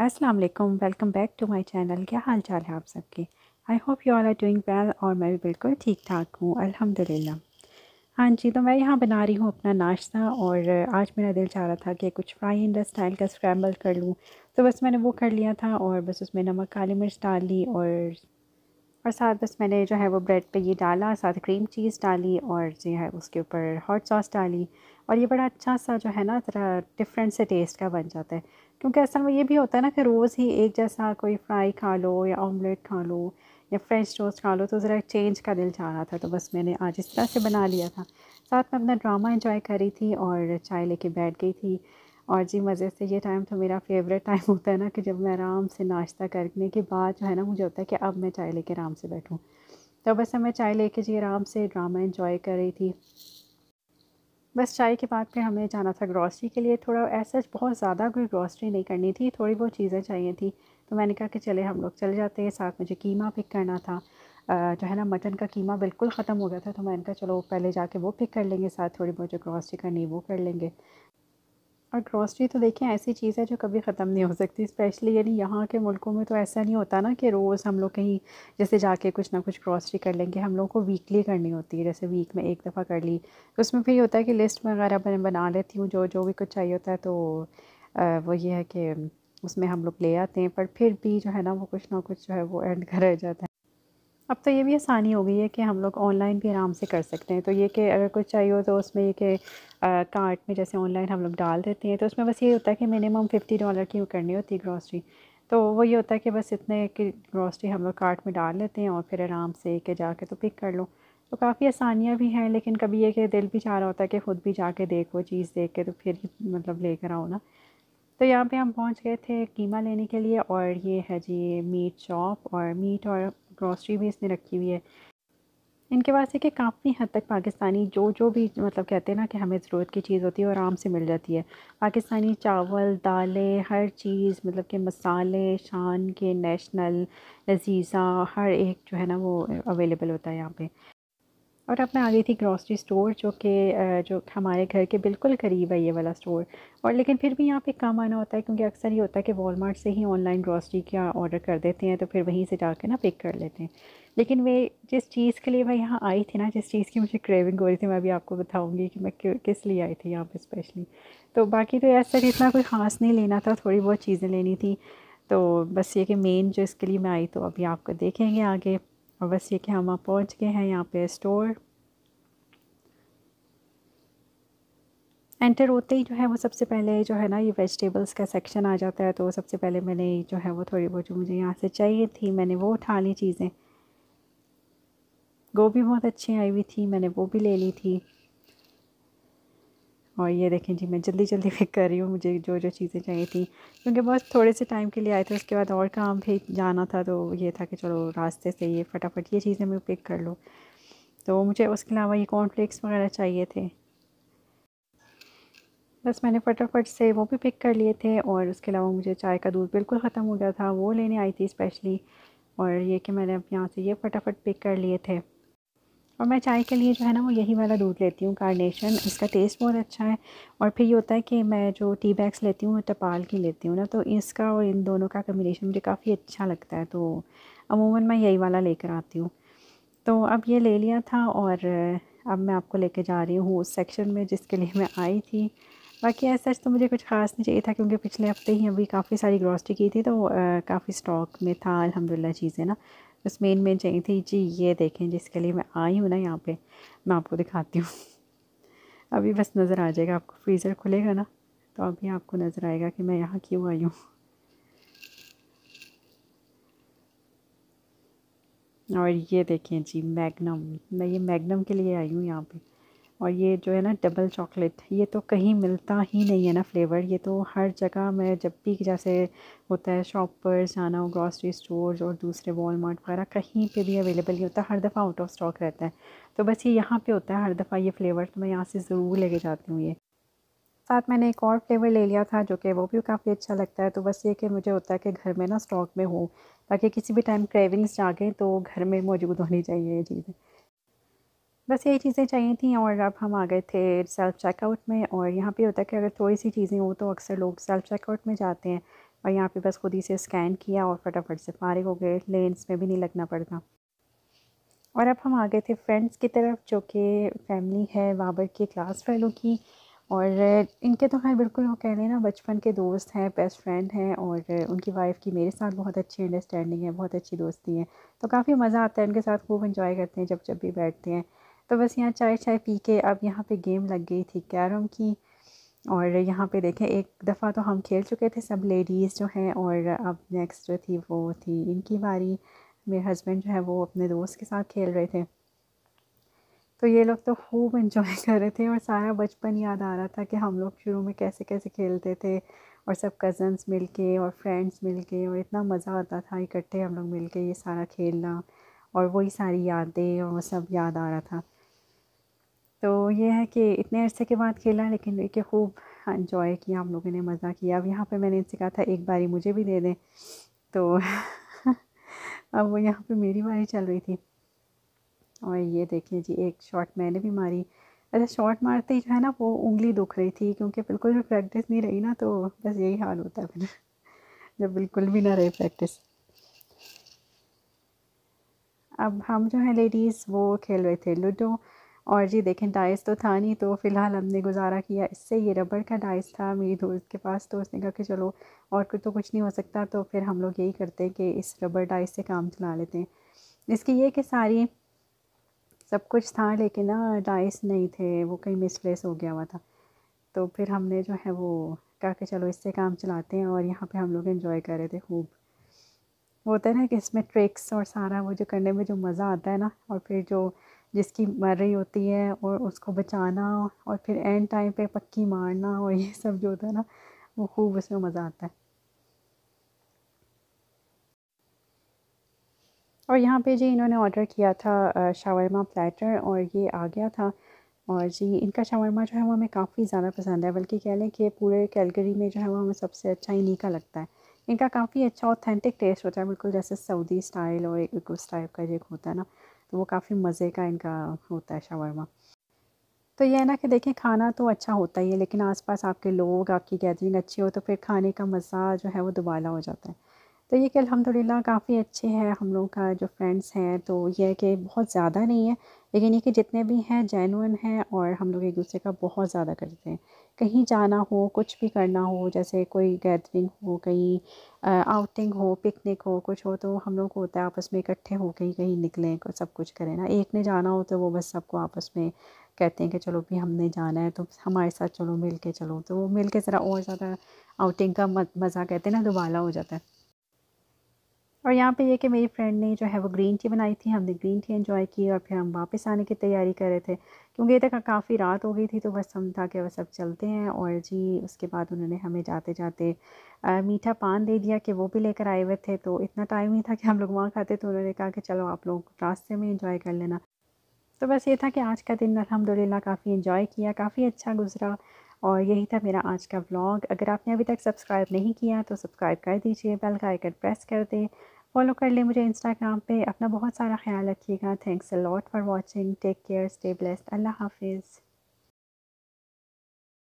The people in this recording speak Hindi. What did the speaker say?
अस्सलाम वालेकुम, welcome back to my channel. क्या हाल चाल है आप सबके? I hope you all are doing well और मैं भी बिल्कुल ठीक ठाक हूँ, अल्हम्दुलिल्लाह। हाँ जी, तो मैं यहाँ बना रही हूँ अपना नाश्ता और आज मेरा दिल चाह रहा था कि कुछ फ्राई इंडर स्टाइल का स्क्रैम्बल कर लूँ। तो बस मैंने वो कर लिया था और बस उसमें नमक काली मिर्च डाल ली और साथ बस मैंने जो है वो ब्रेड पे ये डाला, साथ क्रीम चीज़ डाली और जो है उसके ऊपर हॉट सॉस डाली। और ये बड़ा अच्छा सा जो है ना ज़रा डिफरेंट से टेस्ट का बन जाता है, क्योंकि असल में ये भी होता है ना कि रोज़ ही एक जैसा कोई फ्राई खा लो या ऑमलेट खा लो या फ्रेंच टोस्ट खा लो, तो ज़रा चेंज का दिल चाह रहा था, तो बस मैंने आज इस तरह से बना लिया था। साथ में अपना ड्रामा एंजॉय कर रही थी और चाय लेके बैठ गई थी। और जी मज़े से ये टाइम तो मेरा फ़ेवरेट टाइम होता है ना, कि जब मैं आराम से नाश्ता करने के बाद जो है ना मुझे होता है कि अब मैं चाय लेके आराम से बैठूँ। तो बस मैं चाय लेके जी आराम से ड्रामा एंजॉय कर रही थी। बस चाय के बाद फिर हमें जाना था ग्रॉसरी के लिए। थोड़ा ऐसा बहुत ज़्यादा कोई ग्रॉसरी नहीं करनी थी, थोड़ी बहुत चीज़ें चाहिए थी। तो मैंने कहा कि चले हम लोग चले जाते हैं। साथ मुझे कीमा पिक करना था। जो है ना मटन का कीमा बिल्कुल ख़त्म हो गया था, तो मैंने कहा चलो पहले जाके वो पिक कर लेंगे, साथ थोड़ी बहुत जो ग्रॉसरी करनी है वो कर लेंगे। और ग्रॉसरी तो देखिए ऐसी चीज़ है जो कभी ख़त्म नहीं हो सकती, स्पेशली यानी यहाँ के मुल्कों में तो ऐसा नहीं होता ना कि रोज़ हम लोग कहीं जैसे जाके कुछ ना कुछ ग्रॉसरी कर लेंगे। हम लोगों को वीकली करनी होती है, जैसे वीक में एक दफ़ा कर ली। तो उसमें फिर ये होता है कि लिस्ट वगैरह मैं बना लेती हूँ, जो जो भी कुछ चाहिए होता है। तो वो ये है कि उसमें हम लोग ले आते हैं, पर फिर भी जो है ना वो कुछ ना कुछ जो है वो एंड का रह जाता है। अब तो ये भी आसानी हो गई है कि हम लोग ऑनलाइन भी आराम से कर सकते हैं। तो ये कि अगर कुछ चाहिए हो तो उसमें ये कि कार्ट में जैसे ऑनलाइन हम लोग डाल देते हैं, तो उसमें बस ये होता है कि मिनिमम $50 की वो करनी होती है ग्रॉसरी। तो वो ये होता है कि बस इतने की ग्रॉसरी हम लोग कार्ट में डाल लेते हैं और फिर आराम से के जाके तो पिक कर लो। तो काफ़ी आसानियाँ भी हैं, लेकिन कभी ये कि दिल भी चाह रहा होता है कि ख़ुद भी जाके देखो, चीज़ देख के तो फिर ही मतलब लेकर आओ ना। तो यहाँ पे हम पहुँच गए थे कीमा लेने के लिए, और ये है जी मीट चॉप, और मीट और ग्रॉसरी भी इसने रखी हुई है। इनके पास है कि काफ़ी हद तक पाकिस्तानी जो जो भी मतलब कहते हैं ना कि हमें ज़रूरत की चीज़ होती है वो आराम से मिल जाती है। पाकिस्तानी चावल, दालें, हर चीज़, मतलब कि मसाले, शान के, नेशनल, लज़ीज़ा, हर एक जो है ना वो अवेलेबल होता है यहाँ पे। और अब मैं आ गई थी ग्रॉसरी स्टोर, जो कि जो हमारे घर के बिल्कुल करीब है ये वाला स्टोर। और लेकिन फिर भी यहाँ पे कम आना होता है, क्योंकि अक्सर ये होता है कि वॉलमार्ट से ही ऑनलाइन ग्रॉसरी का ऑर्डर कर देते हैं, तो फिर वहीं से जाके ना पिक कर लेते हैं। लेकिन वे जिस चीज़ के लिए मैं यहाँ आई थी ना, जिस चीज़ की मुझे क्रेविंग हो रही थी, मैं अभी आपको बताऊँगी कि मैं किस लिए आई थी यहाँ पर स्पेशली। तो बाकी तो ऐसा इतना कोई ख़ास नहीं लेना था, थोड़ी बहुत चीज़ें लेनी थी। तो बस ये कि मेन जो इसके लिए मैं आई, तो अभी आपको देखेंगे आगे। और बस ये कि हम पहुँच गए हैं यहाँ पे स्टोर। एंटर होते ही जो है वो सबसे पहले जो है ना ये वेजिटेबल्स का सेक्शन आ जाता है। तो सबसे पहले मैंने जो है वो थोड़ी बहुत जो मुझे यहाँ से चाहिए थी मैंने वो उठा ली चीज़ें। गोभी बहुत अच्छी आई हुई थी, मैंने वो भी ले ली थी। और ये देखें जी, मैं जल्दी जल्दी पिक कर रही हूँ, मुझे जो जो चीज़ें चाहिए थी, क्योंकि बहुत थोड़े से टाइम के लिए आए थे, उसके बाद और काम भी जाना था। तो ये था कि चलो रास्ते से ये फटाफट ये चीज़ें मैं पिक कर लूँ। तो मुझे उसके अलावा ये कॉर्नफ्लेक्स वगैरह चाहिए थे। बस मैंने फटाफट से वो भी पिक कर लिए थे। और उसके अलावा मुझे चाय का दूध बिल्कुल ख़त्म हो गया था, वो लेने आई थी स्पेशली। और ये कि मैंने अब यहाँ से ये फटाफट पिक कर लिए थे। और मैं चाय के लिए जो है ना वो यही वाला दूध लेती हूँ, कार्नेशन। इसका टेस्ट बहुत अच्छा है। और फिर ये होता है कि मैं जो टी बैग्स लेती हूँ टपाल की लेती हूँ ना, तो इसका और इन दोनों का कम्बिनेशन मुझे काफ़ी अच्छा लगता है। तो अमूमन मैं यही वाला लेकर आती हूँ। तो अब ये ले लिया था, और अब मैं आपको लेके जा रही हूँ उस सेक्शन में जिसके लिए मैं आई थी। बाकी ऐसा तो मुझे कुछ ख़ास नहीं चाहिए था, क्योंकि पिछले हफ़्ते ही अभी काफ़ी सारी ग्रॉसरी की थी, तो काफ़ी स्टॉक में था अल्हम्दुलिल्लाह चीज़ें ना। बस मेन चाहिए थी जी। ये देखें जिसके लिए मैं आई हूँ ना यहाँ पे, मैं आपको दिखाती हूँ। अभी बस नज़र आ जाएगा आपको, फ्रीज़र खुलेगा ना तो अभी आपको नज़र आएगा कि मैं यहाँ क्यों आई हूँ। और ये देखें जी मैग्नम, मैं ये मैग्नम के लिए आई हूँ यहाँ पे। और ये जो है ना डबल चॉकलेट, ये तो कहीं मिलता ही नहीं है ना फ्लेवर। ये तो हर जगह मैं जब भी जैसे होता है शॉप पर जाना हो, ग्रॉसरी स्टोर्स और दूसरे वॉलमार्ट वगैरह, कहीं पे भी अवेलेबल नहीं होता, हर दफ़ा आउट ऑफ स्टॉक रहता है। तो बस ये यहाँ पे होता है हर दफ़ा ये फ्लेवर, तो मैं यहाँ से ज़रूर लेके जाती हूँ ये। साथ मैंने एक और फ्लेवर ले लिया था, जो कि वो भी काफ़ी अच्छा लगता है। तो बस ये कि मुझे होता है कि घर में ना स्टॉक में हो, ताकि किसी भी टाइम क्रेविंग्स जागे तो घर में मौजूद होनी चाहिए ये चीज़ें। बस यही चीज़ें चाहिए थी। और अब हम आ गए थे सेल्फ़ चेकआउट में। और यहाँ पे होता है कि अगर थोड़ी सी चीज़ें हो तो अक्सर लोग सेल्फ़ चेकआउट में जाते हैं। और यहाँ पे बस खुद ही से स्कैन किया और फटाफट से फारिग हो गए, लेंस में भी नहीं लगना पड़ता। और अब हम आ गए थे फ्रेंड्स की तरफ, जो कि फ़ैमिली है बाबर के क्लास फेलो की। और इनके तो खैर बिल्कुल वो कह लें ना बचपन के दोस्त हैं, बेस्ट फ्रेंड हैं। और उनकी वाइफ़ की मेरे साथ बहुत अच्छी अंडरस्टैंडिंग है, बहुत अच्छी दोस्ती है। तो काफ़ी मज़ा आता है उनके साथ, खूब इंजॉय करते हैं जब जब भी बैठते हैं। तो बस यहाँ चाय चाय पी के अब यहाँ पे गेम लग गई थी कैरम की। और यहाँ पे देखें एक दफ़ा तो हम खेल चुके थे सब लेडीज़ जो हैं, और अब नेक्स्ट जो थी वो थी इनकी बारी। मेरे हस्बैंड जो है वो अपने दोस्त के साथ खेल रहे थे। तो ये लोग तो खूब एंजॉय कर रहे थे और सारा बचपन याद आ रहा था कि हम लोग शुरू में कैसे कैसे खेलते थे, और सब कज़न्स मिलके और फ्रेंड्स मिलके, और इतना मज़ा आता था इकट्ठे हम लोग मिलके ये सारा खेलना। और वही सारी यादें और वो सब याद आ रहा था। तो ये है कि इतने अरसे के बाद खेला, लेकिन देखिए खूब एंजॉय किया हम लोगों ने, मज़ा किया। अब यहाँ पे मैंने इनसे कहा था एक बारी मुझे भी दे दें, तो अब वो यहाँ पे मेरी बारी चल रही थी। और ये देखिए जी, एक शॉट मैंने भी मारी। अच्छा, शॉट मारते ही जो है ना वो उँगली दुख रही थी, क्योंकि बिल्कुल भी प्रैक्टिस नहीं रही ना, तो बस यही हाल होता है फिर जब बिल्कुल भी ना रहे प्रैक्टिस। अब हम जो है लेडीज़ वो खेल रहे थे लूडो। और जी देखें डाइस तो था नहीं, तो फ़िलहाल हमने गुजारा किया इससे। ये रबड़ का डाइस था मेरी दोस्त के पास, तो उसने कहा कि चलो और तो कुछ नहीं हो सकता, तो फिर हम लोग यही करते हैं कि इस रबड़ डाइस से काम चला लेते हैं। इसकी ये कि सारी सब कुछ था, लेकिन ना डाइस नहीं थे, वो कहीं मिसप्लेस हो गया हुआ था। तो फिर हमने जो है वो कहा कि चलो इससे काम चलाते हैं, और यहाँ पे हम लोग एंजॉय कर रहे थे खूब। वो होता है ना कि इसमें ट्रिक्स और सारा वो जो करने में जो मज़ा आता है ना, और फिर जो जिसकी मर रही होती है और उसको बचाना, और फिर एंड टाइम पे पक्की मारना, और ये सब जो होता है ना, वो खूब उसमें मज़ा आता है। और यहाँ पे जी इन्होंने ऑर्डर किया था शावरमा प्लेटर, और ये आ गया था। और जी इनका शावरमा जो है वो हमें काफ़ी ज़्यादा पसंद है, बल्कि कह लें कि पूरे कैलगरी में जो है वो हमें सबसे अच्छा इन्हीं का लगता है। इनका काफ़ी अच्छा ऑथेंटिक टेस्ट होता है, बिल्कुल जैसे सऊदी स्टाइल और एक उस टाइप का जो एक होता है ना, तो वो काफ़ी मज़े का इनका होता है शावरमा। तो ये है ना कि देखिए खाना तो अच्छा होता ही है, लेकिन आसपास आपके लोग, आपकी गैदरिंग अच्छी हो, तो फिर खाने का मज़ा जो है वो दुबाला हो जाता है। तो ये कि अल्हम्दुलिल्लाह काफ़ी अच्छे हैं हम लोग का जो फ्रेंड्स हैं। तो ये है कि बहुत ज़्यादा नहीं है, लेकिन ये कि जितने भी हैं जेन्युइन हैं, और हम लोग एक दूसरे का बहुत ज़्यादा करते हैं। कहीं जाना हो, कुछ भी करना हो, जैसे कोई गैदरिंग हो, कहीं आउटिंग हो, पिकनिक हो, कुछ हो, तो हम लोग को होता है आपस में इकट्ठे हो के ही कहीं निकलें, सब कुछ करें ना। एक ने जाना हो तो वो बस सबको आपस में कहते हैं कि चलो भी हमने जाना है, तो हमारे साथ चलो, मिल के चलो, तो वो मिल के ज़रा और ज़्यादा आउटिंग का मज़ा कहते हैं ना दुबाला हो जाता है। और यहाँ पे ये कि मेरी फ्रेंड ने जो है वो ग्रीन टी बनाई थी, हमने ग्रीन टी एंजॉय की, और फिर हम वापस आने की तैयारी कर रहे थे, क्योंकि ये तक काफ़ी रात हो गई थी, तो बस हम था कि बस अब चलते हैं। और जी उसके बाद उन्होंने हमें जाते जाते मीठा पान दे दिया कि वो भी लेकर आए हुए थे, तो इतना टाइम ही था कि हम लोग वहाँ खाते, तो उन्होंने कहा कि चलो आप लोग रास्ते में इंजॉय कर लेना। तो बस ये था कि आज का दिन अल्हम्दुलिल्लाह काफ़ी एंजॉय किया, काफ़ी अच्छा गुजरा। और यही था मेरा आज का व्लॉग। अगर आपने अभी तक सब्सक्राइब नहीं किया तो सब्सक्राइब कर दीजिए, बेल का आइकन प्रेस कर दें, फॉलो कर लें मुझे इंस्टाग्राम पे। अपना बहुत सारा ख्याल रखिएगा। Thanks a lot for watching, take care, stay blessed, अल्लाह हाफिज़।